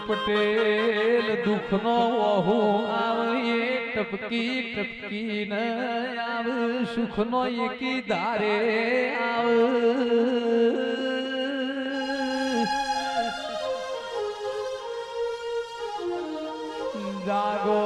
પટેલ દુઃખનો ઓહો આવે ટપકી ટપકી ન આવે સુખનો એકી ધારે આવે જાગો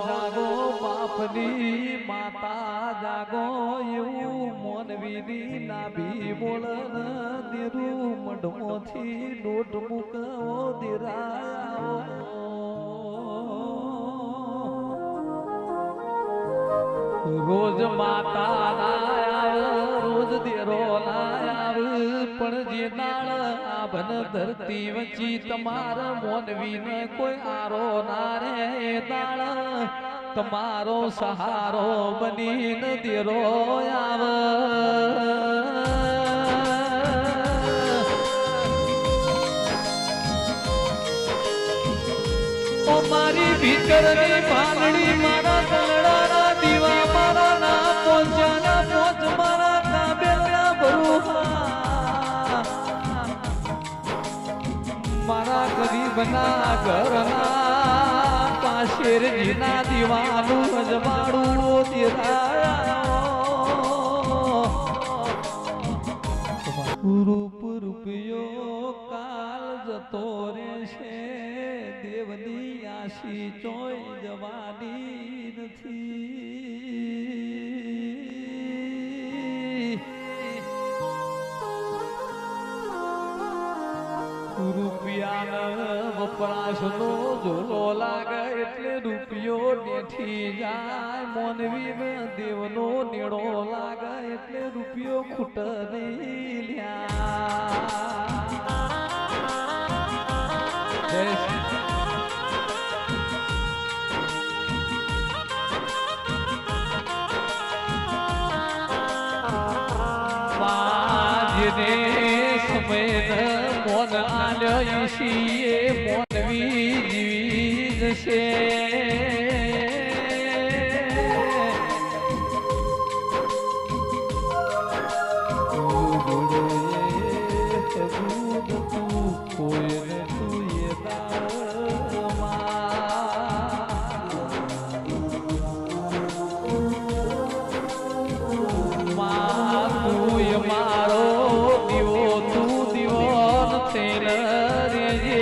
જાગો બાપની માતા જાગો એવું મોનવીની નાભી બોલન દેરું મઢમોથી નોટ મૂકો દેરાયો રોજ માતા લાયા રોજ દેરો લાયા પણ જે દાળ આભન ધરતી વચી તમારા મોનવીને કોઈ આરો ના રે દાળ તમારો સહારો બનીને દેરો આવે ઓ મારી ભીતરની ભાંગડી મારા તલડાના દીવા મારા ના પહોંચ્યાના પહોંચ મારા કાબેલા ભરૂહા મારા ગરીબના ઘરના પાશેરજીના દીવાનું અજવાળું દેરાયા રૂપ રૂપિયો કાલ જતો રહેશે દેવની આશી ચોય જવાની નથી રૂપિયાનો વપરાશનો ઝોલો લાગે એટલે રૂપિયો નેઠી જાય મોનવી દેવનો નેડો લાગે એટલે રૂપિયો ખૂટ નહીં લ્યા સમય મોન આલ્યો છીએ મોનવી જીવી જશે કોઈને તું મારો દીવો તું દીવો તેલ રેજે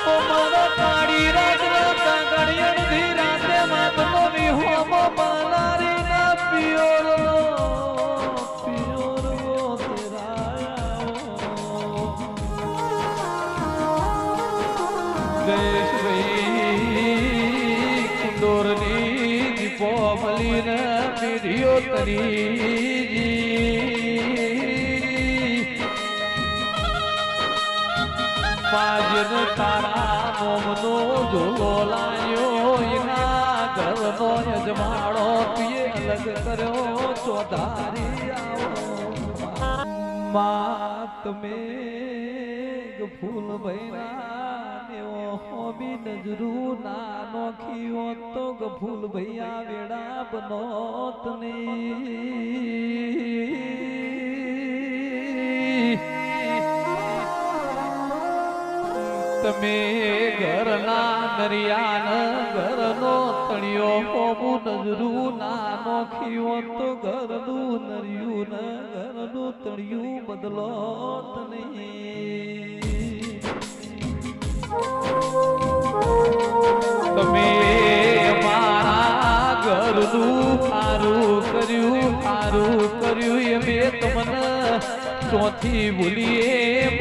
ઓ મારો કાળી રાતના કાગળિયણ થી રાતે માતનો વિહોમો માલારી ના પિયોરો પોમલીને પીઢીઓ તરી પાજન તારા મોમનો ઝોલો લાયો એના ઘરનો યજમાડો પીએ અલગ કર્યો ચોધારી આવો તમે ફૂલ ભૈરા દેવો હોબી નજરું ના નોખી હોત તો ગફૂલ ભૈયા વેડા બનોત નહીં તમે ઘરના નરિયાન ઘરનો તળિયો હોબું નજરું ના નોખી હોત તો ઘરનું નરિયું ને ઘરનું તળિયું બદલોત નહીં તમે મારા ઘરનું સારું કર્યું એમે તમને ચોથી ભૂલીએ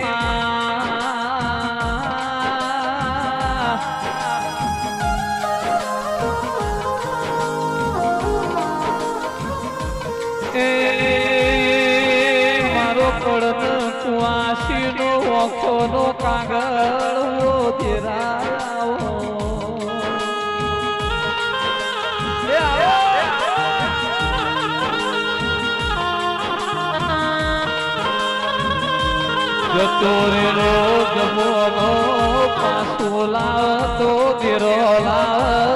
મારો કડન કુવાસીનો ઓખોનો કાગળ દેરાવો જતો રેલો જમોનો પાછો લાવતો દેરો લાવ્યા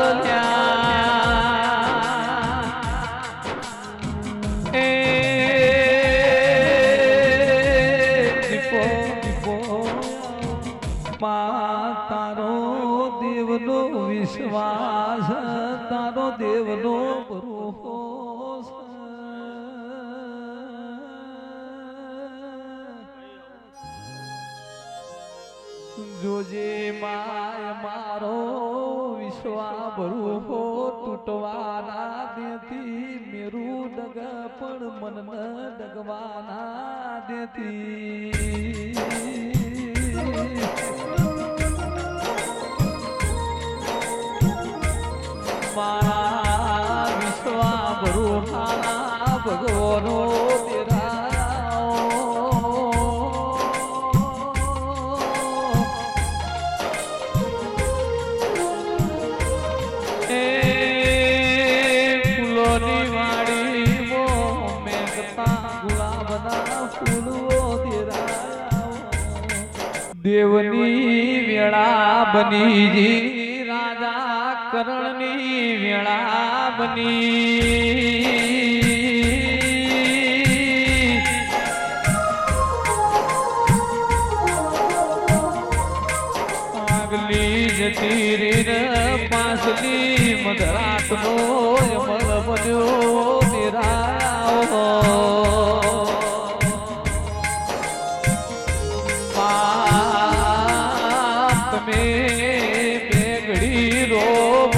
માં તારો દેવનો વિશ્વાસ તારો દેવનો ભરોસો જોજે માય મારો વિશ્વા ભરોસો તૂટવાના દેતી મેરું ડગ પણ મન ડગવાના દેતી મારા વિશ્વા ભરોસાના ભગવાનો દેવની વેળા બની રાજા કરણની વેળા બની આગલી જતી રે પાસલી મધરાતનો અમલ બન્યો નિરાયો બેગડી રોગ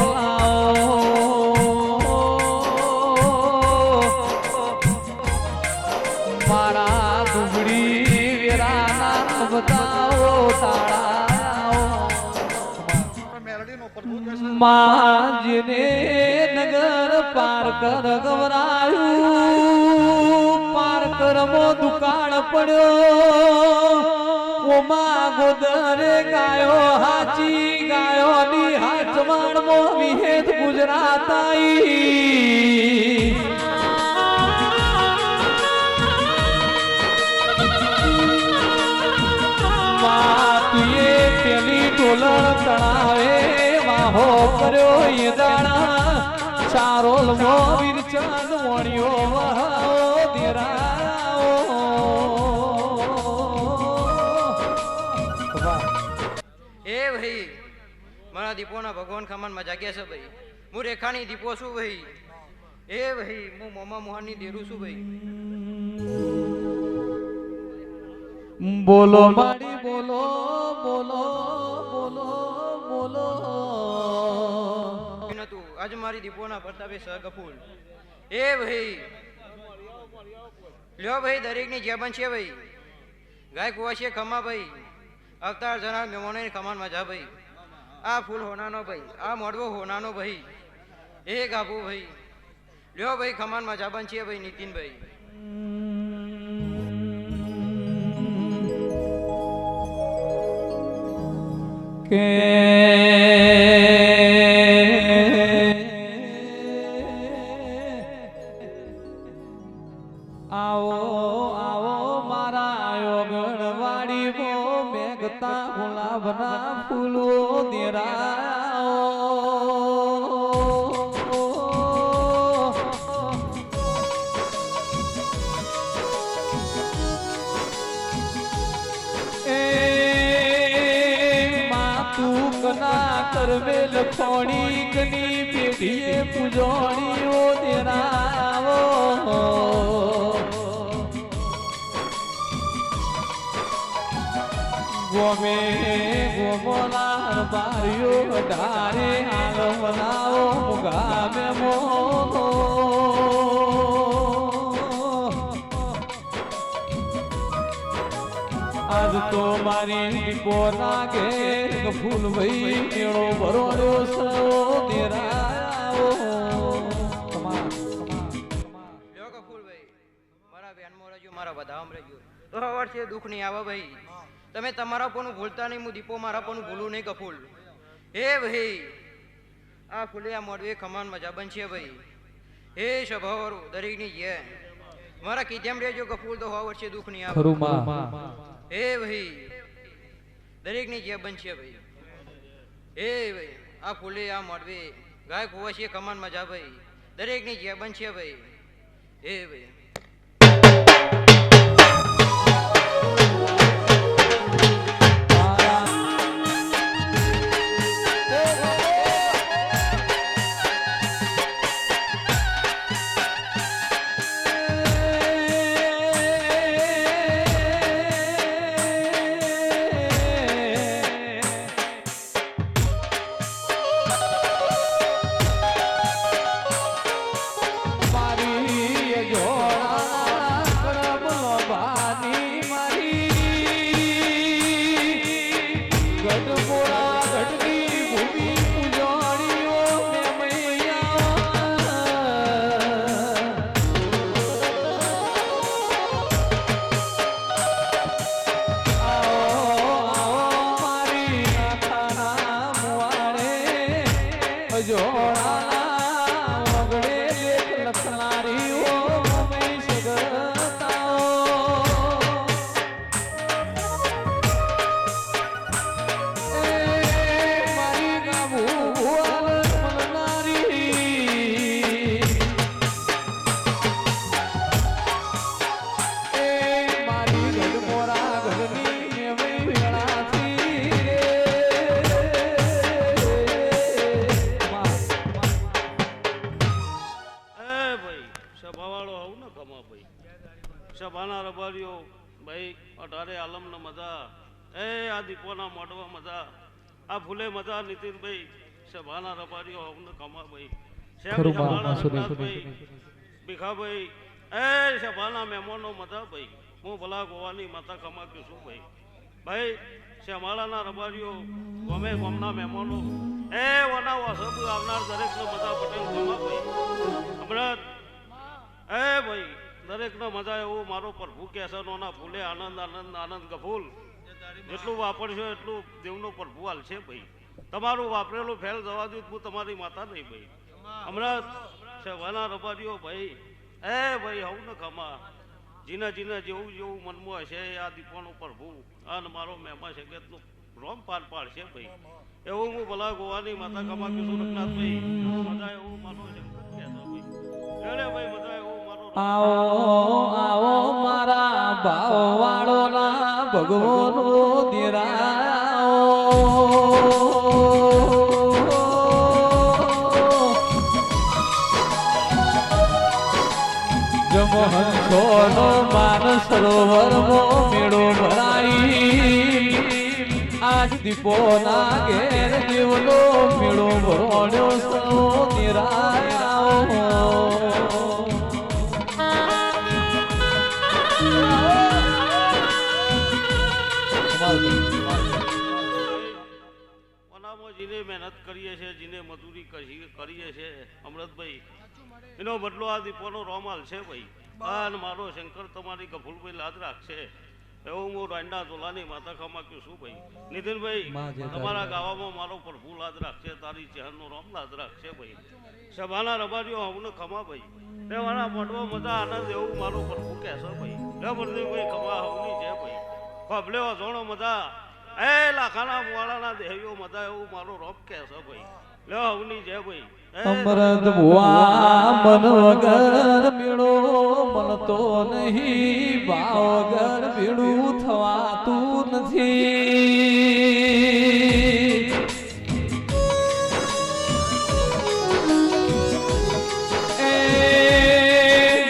મારા દુબડી વેરાના બતાવો તાળા માજને નગર પાર કર ગવરાયું પાર કરમો દુકાળ પડ્યો ઓમા ગોદરે ગાયો હાચી ગાયો ની હાચવાણ મો વિહેત ગુજરાત આઈ માતુએ પેલી ઢોલણ તણાવે વાહો કર્યો એ દાણા ચારોલ મો વિરચન વણ્યો વહાઓ દેરાઓ મારા દીપોના ભગવાન ખમાનમાં જાગ્યા છે ભાઈ હું રેખાની દીપો છું ભાઈ એ ભાઈ હું મોમા મોહનની દેરું છું ભાઈ બોલો માડી બોલો બોલો બોલો બોલો નતું આજ મારી દીપોના પ્રતાપે સગફૂલ એ ભાઈ લ્યો ભાઈ દરેકની જેબન છે ભાઈ ગાય કુવા છે ખમા ભાઈ અવતાર જણા મહેમાનોની ખમાનમાં જા ભાઈ આ ફૂલ હોનાનો ભાઈ આ મોડવો હોનાનો ભાઈ એ ગાભુ ભાઈ લ્યો ભાઈ ખમાનમાં જાબન છે ભાઈ નીતિનભાઈ કે આવો આવો મારા યોગણવાડી મો મેઘતા ગુલાબના ફૂલો દેરાઓ એ માતું કના કરવે લખોણી કની પેઢીએ પૂજોણીઓ દેરાઓ ગોમે ગોમોલા બારીઓ ધારે હાલ મનાવો મુગામે મો આજ તો મારી કોના ઘેર ફૂલ ભાઈ મેળો ભરોડો સો દેરાઓ કમા લ્યો કે ફૂલ ભાઈ મારા બેનમાં રહેજો મારા બધામ રહેજો તો વર્ષે દુઃખ નહીં આવે ભાઈ તમે તમારા પણ ભૂલતા નહીં હું દીપો મારા પણ ભૂલું નહીં કફૂલ હે ભાઈ આ ફૂલે આ મોડવે ખમાન મજા બનશે ભાઈ હે સ્વભાવ દરેકની જે મારા કીધેમ રહેજો કફૂલ તો વર્ષે દુઃખ નહીં આવે હે ભાઈ દરેકની જે બનશે ભાઈ હે ભાઈ આ ફૂલે આ મોડવે ગાય કુવા છે ખમાન મજા ભાઈ દરેકની જે બનશે ભાઈ હે ભાઈ મોટારે આલમને મજા એ આ દીપોના મોઢવા મજા આ ફૂલે મજા નીતિનભાઈ સભાના રબારીઓ અમને કમાભાઈ ખરું બા માસુરી ભીખાભાઈ એ સભાના મહેમાનો મજા ભાઈ હું ભલા ગોવાની માતા કમાક્યું છું ભાઈ ભાઈ શ્યામાળાના રબારીઓ ગમે ગમના મહેમાનો એ વના વસબ આવનાર દરેકને મજા પટેલ કમા ભાઈ હમણાં એ ભાઈ દરેકને મજા એવું મારો પ્રભુ કેસનોના ફૂલે આનંદ આનંદ આનંદ ગફૂલ જેટલું વાપરશો એટલું દેવનો પ્રભુ હાલશે ભાઈ તમારું વાપરેલું ફેલ જવા દઉં હું તમારી માતા નહીં ભાઈ હમણાં સેવાના રબારીઓ ભાઈ એ ભાઈ હવું ને ખમા જીને જીને જેવું જેવું મનમાં હશે આ દીપવાનો પ્રભુ અને મારો મહેમા છે કે રોમ પાર પાડશે ભાઈ એવું હું ભલા ગોવાની માતા કમા કિશોર રઘનાથભાઈ મજા એવું માનો છે ભાઈ મજા એવું મારો આવો આવો મારા ભાવ વાળો ના ભગવાનો દિરાઓ જમોહન સોનો માન સરોવર મો મેળો ભરાઈ આજ દીપો ના ઘેર દેવનો મેળો ભરોણ્યો સૌ નિરાયો જેને મહેનત કરીએ છીએ જેને મજૂરી કરીએ છીએ અમૃતભાઈ એનો બદલો આ દીપોનો રોમાલ છે ભાઈ અને મારો શંકર તમારી ગફુલભાઈ લાદ રાખશે એવું હું રાંડા ઝોલાની માતા ખમાક્યું છું ભાઈ નીતિનભાઈ તમારા ગાવામાં મારો પ્રભુ લાદ રાખશે તારી ચહેરનો રોમ લાદ રાખશે ભાઈ સભાના રબારીઓ હમને ખમા ભાઈ તેવાના મોઢવા મજા આનંદ એવું મારો પ્રભુ કહેશે ભાઈ ભાઈ ખમા હવની છે ભાઈ ખબલે જોણો મજા એ લાખાના મુવાળાના દેહીઓ મજા એવું મારો રોપ કહેશે ભાઈ લે હવની છે ભાઈ અમૃત ભુવા મન વગર મેળો મન તો નહીં ભાવ વગર ભેળું થવાતું નથી એ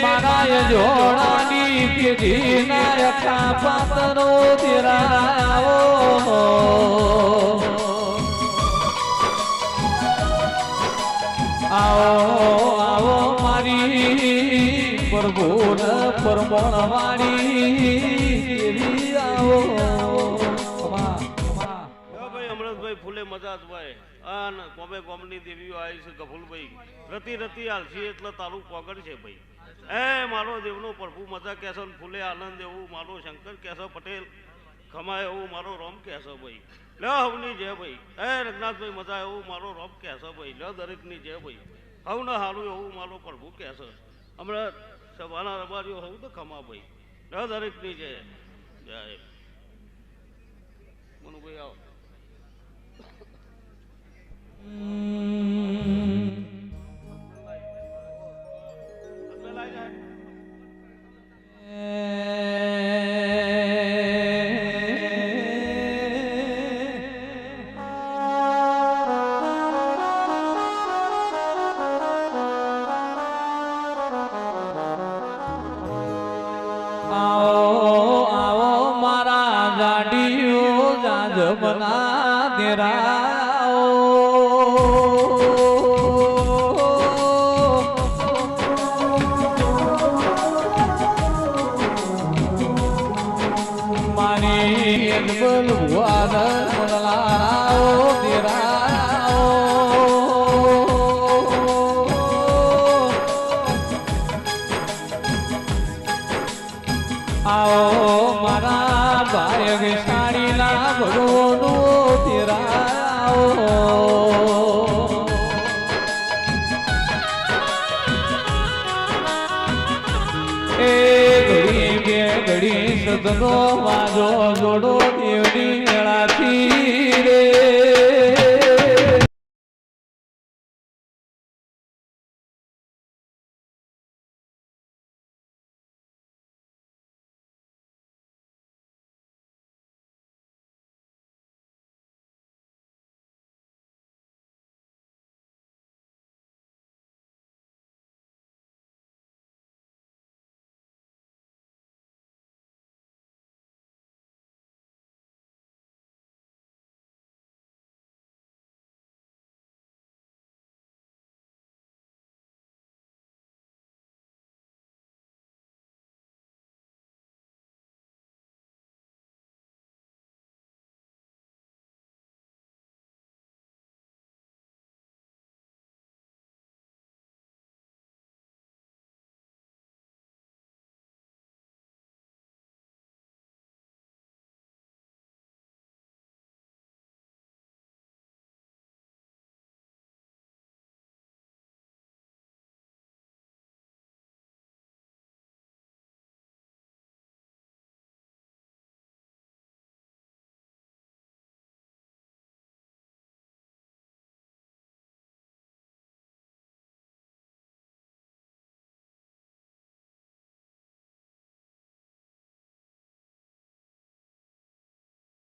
મારા જોડાની પેઢી ના યથા પાતરો તેરાવો આવો આવો મારી પ્રભુ પરમણ વાળી આવો ભાઈ અમૃતભાઈ ફૂલે મજા જ ભાઈ અને ગોમે ગોમની દેવીઓ આવી છે ગફુલભાઈ રતી રતી હાલશી એટલે તારું પોગડ છે ભાઈ એ મારો દેવનો પ્રભુ મજા કહેશે ફૂલે આનંદ એવું મારો શંકર કહેશે પટેલ ખમાય એવું મારો રોમ કહેશે ભાઈ લે હવની જય ભાઈ એ રઘનાથભાઈ મજા એવું મારો રોમ કહેશે ભાઈ લે દરેકની જય ભાઈ હવ ને હારું એવું મારો પ્રભુ કહેશે હમણાં સભાના રબારીઓ હવું તો ખમા ભાઈ લે દરેકની જય જય મનુભાઈ આવો જમના દેરાઓ મારી અનબલ ભુવાન મનલારાઓ દેરાઓ આવો મારા ભાઈ સાડીના ભગવાનો તેરાઓ એ ઘડી બે ઘડી સદનો વાજો જોડો